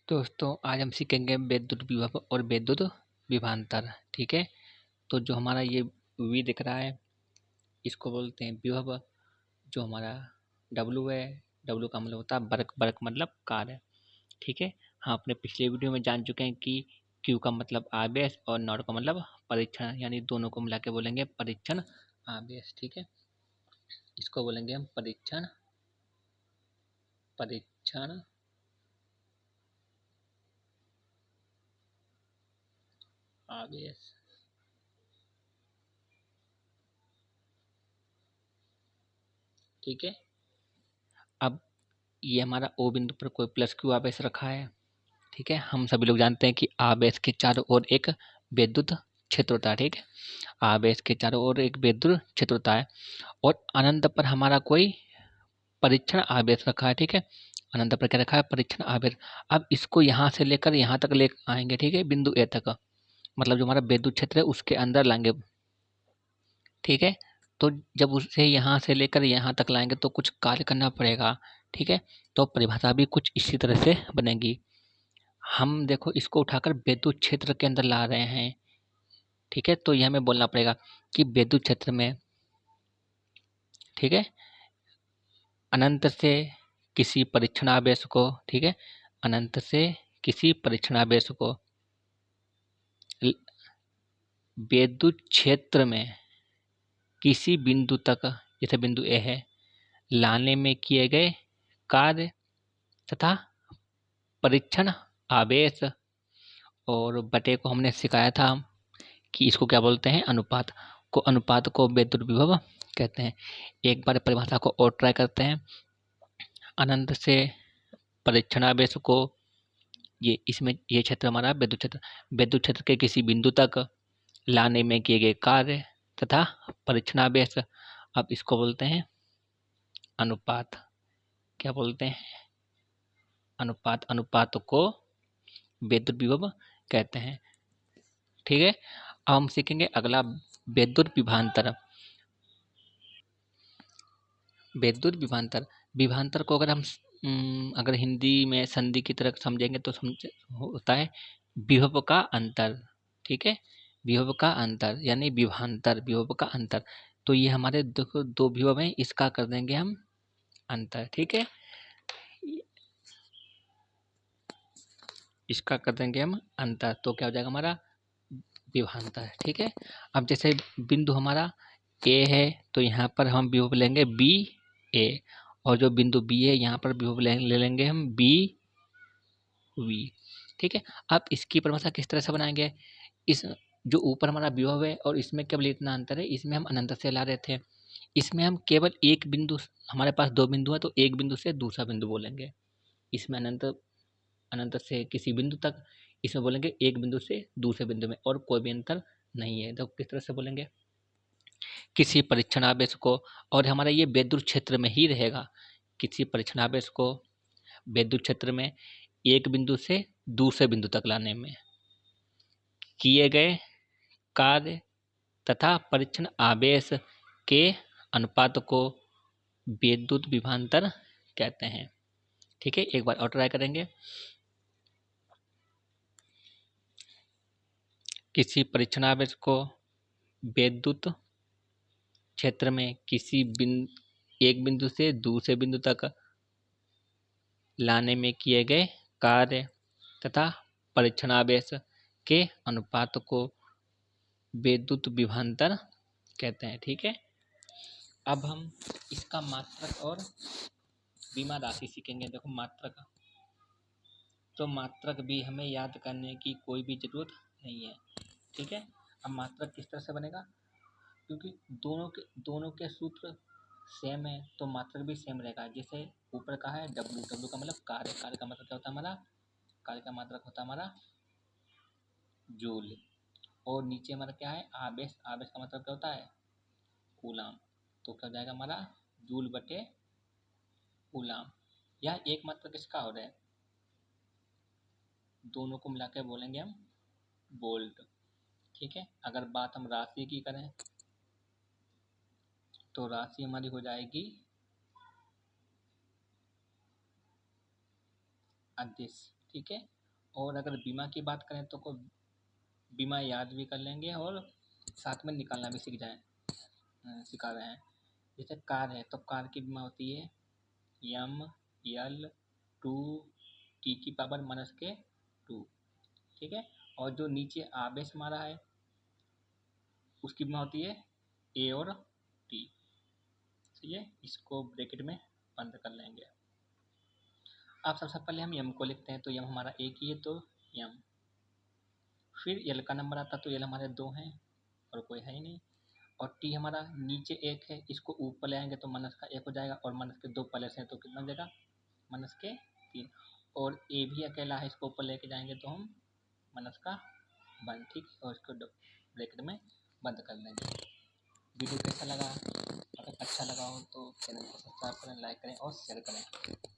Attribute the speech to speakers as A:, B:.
A: दोस्तों आज हम सीखेंगे विद्युत विभव और विद्युत विभवांतर। ठीक है, तो जो हमारा ये V दिख रहा है इसको बोलते हैं विभव। जो हमारा W है, W का मतलब होता है वर्क, वर्क मतलब कार्य। ठीक है, हम अपने पिछले वीडियो में जान चुके हैं कि Q का मतलब आवेश और नॉट का मतलब परीक्षण, यानी दोनों को मिला के बोलेंगे परीक्षण आवेश। ठीक है, इसको बोलेंगे हम परीक्षण परीक्षण आवेश। ठीक है, अब ये हमारा O बिंदु पर कोई प्लस Q आवेश रखा है। ठीक है, हम सभी लोग जानते हैं कि आवेश के चारों ओर एक विद्युत क्षेत्र होता है। ठीक है, आवेश के चारों ओर एक विद्युत क्षेत्र होता है और अनंत पर हमारा कोई परीक्षण आवेश रखा है। ठीक है, अनंत पर क्या रखा है? परीक्षण आवेश। अब इसको यहाँ से लेकर यहाँ तक ले आएंगे। ठीक है, बिंदु ए तक, मतलब जो हमारा विद्युत क्षेत्र है उसके अंदर लाएंगे। ठीक है, तो जब उसे यहाँ से लेकर यहाँ तक लाएंगे तो कुछ कार्य करना पड़ेगा। ठीक है, तो परिभाषा भी कुछ इसी तरह से बनेगी। हम देखो इसको उठाकर विद्युत क्षेत्र के अंदर ला रहे हैं। ठीक है, तो यह हमें बोलना पड़ेगा कि विद्युत क्षेत्र में, ठीक है, अनंत से किसी परीक्षण आवेश को, ठीक है, अनंत से किसी परीक्षण आवेश को विद्युत क्षेत्र में किसी बिंदु तक, जैसे बिंदु ए है, लाने में किए गए कार्य तथा परीक्षण आवेश और बटे को हमने सिखाया था कि इसको क्या बोलते हैं? अनुपात को। अनुपात को विद्युत विभव कहते हैं। एक बार परिभाषा को और ट्राई करते हैं। अनंत से परीक्षण आवेश को, ये इसमें ये क्षेत्र हमारा विद्युत क्षेत्र, विद्युत क्षेत्र के किसी बिंदु तक लाने में किए गए कार्य तथा परीक्षण आवेश, अब इसको बोलते हैं अनुपात। क्या बोलते हैं? अनुपात। अनुपात को विद्युत विभव कहते हैं। ठीक है, अब हम सीखेंगे अगला विद्युत विभवांतर। विद्युत विभवांतर, विभवांतर को अगर हम अगर हिंदी में संधि की तरह समझेंगे तो समझ होता है विभव का अंतर। ठीक है, विभव का अंतर यानी विभवांतर, विभव का अंतर। तो ये हमारे देखो दो विभव हैं, इसका कर देंगे हम अंतर। ठीक है, इसका कर देंगे हम अंतर, तो क्या हो जाएगा हमारा? विभवांतर। ठीक है, अब जैसे बिंदु हमारा ए है तो यहाँ पर हम विभव लेंगे बी ए, और जो बिंदु बी है यहाँ पर विभव ले लेंगे हम बी वी। ठीक है, अब इसकी परिभाषा किस तरह से बनाएंगे? इस जो ऊपर हमारा विभव है और इसमें केवल इतना अंतर है, इसमें हम अनंत से ला रहे थे, इसमें हम केवल एक बिंदु, हमारे पास दो बिंदु है तो एक बिंदु से दूसरा बिंदु बोलेंगे। इसमें अनंत, अनंत से किसी बिंदु तक, इसमें बोलेंगे एक बिंदु से दूसरे बिंदु में, और कोई भी अंतर नहीं है। तो किस तरह से बोलेंगे? किसी परीक्षण आवेश को, और हमारा ये विद्युत क्षेत्र में ही रहेगा, किसी परीक्षण आवेश को विद्युत क्षेत्र में एक बिंदु से दूसरे बिंदु तक लाने में किए गए कार्य तथा परीक्षण आवेश के अनुपात को विद्युत विभवांतर कहते हैं। ठीक है, एक बार और ट्राई करेंगे। किसी परीक्षण आवेश को विद्युत क्षेत्र में किसी एक बिंदु से दूसरे बिंदु तक लाने में किए गए कार्य तथा परीक्षण आवेश के अनुपात को विद्युत विभवांतर कहते हैं। ठीक है, अब हम इसका मात्रक और विमा राशि सीखेंगे। देखो मात्रक, तो मात्रक भी हमें याद करने की कोई भी जरूरत नहीं है। ठीक है, अब मात्रक किस तरह से बनेगा? क्योंकि दोनों के सूत्र सेम है तो मात्रक भी सेम रहेगा। जैसे ऊपर का है डब्ल्यू, डब्ल्यू का मतलब कार्य, कार्य का मतलब क्या होता है हमारा? कार्य का मात्रक होता है हमारा जूल। और नीचे हमारा क्या है? आवेश, आवेश का मतलब क्या होता है? कूलाम। तो क्या हो जाएगा हमारा? जूल बटे कूलाम। यह एक मात्रक किसका हो रहा है? दोनों को मिलाकर बोलेंगे हम वोल्ट। ठीक है, अगर बात हम राशि की करें तो राशि हमारी हो जाएगी अदिश। ठीक है। और अगर बीमा की बात करें तो को बीमा याद भी कर लेंगे और साथ में निकालना भी सिखा रहे हैं। जैसे कार है तो कार की बीमा होती है यम यल टू टी की पावर माइनस के टू, ठीक है। और जो नीचे आवेश हमारा है उसकी बीमा होती है ए और टी, सही है। इसको ब्रैकेट में बंद कर लेंगे। अब सबसे पहले हम यम को लिखते हैं, तो यम हमारा एक ही है तो यम, फिर यल का नंबर आता तो यल हमारे दो हैं और कोई है ही नहीं, और टी हमारा नीचे एक है, इसको ऊपर ले आएंगे तो माइनस का एक हो जाएगा और माइनस के दो प्लस हैं तो कितना हो जाएगा माइनस के तीन, और ए भी अकेला है, इसको ऊपर लेके जाएंगे तो हम माइनस का वन, ठीक है। और इसको ब्रैकेट में बंद कर लेंगे। वीडियो कैसा लगा? अगर अच्छा लगा हो तो चैनल को सब्सक्राइब करें, लाइक करें और शेयर करें।